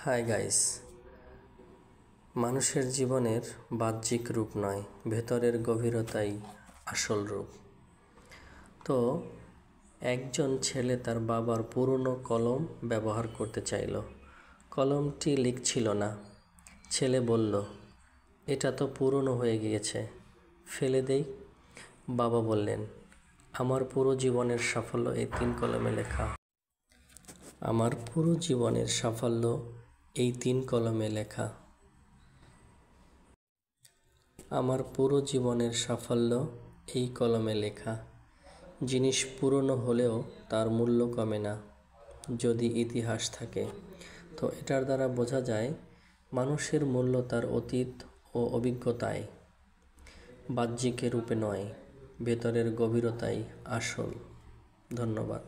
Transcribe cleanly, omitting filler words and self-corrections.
Hi guys, মানুষের জীবনের বাহ্যিক রূপ নয়, ভেতরের গভীরতাই আসল রূপ। তো একজন ছেলে তার বাবার পুরনো কলম ব্যবহার করতে চাইল। কলমটি লিখছিল না। ছেলে বলল, এটা তো পুরনো হয়ে গিয়েছে, ফেলে দেই। বাবা বললেন, আমার পুরো জীবনের সাফল্য এই 3 কলমে লেখা। আমার পুরো জীবনের সাফল্য এই 3 কলমে লেখা। আমার পুরো জীবনের সাফল্য এই কলমে লেখা। জিনিস পুরনো হলেও তার মূল্য কমে না যদি ইতিহাস থাকে। তো এটার দ্বারা বোঝা যায় মানুষের মূল্য তার অতীত ও অভিজ্ঞতায়, বাহ্যিক রূপে নয়, ভেতরের গভীরতাই আসল। ধন্যবাদ।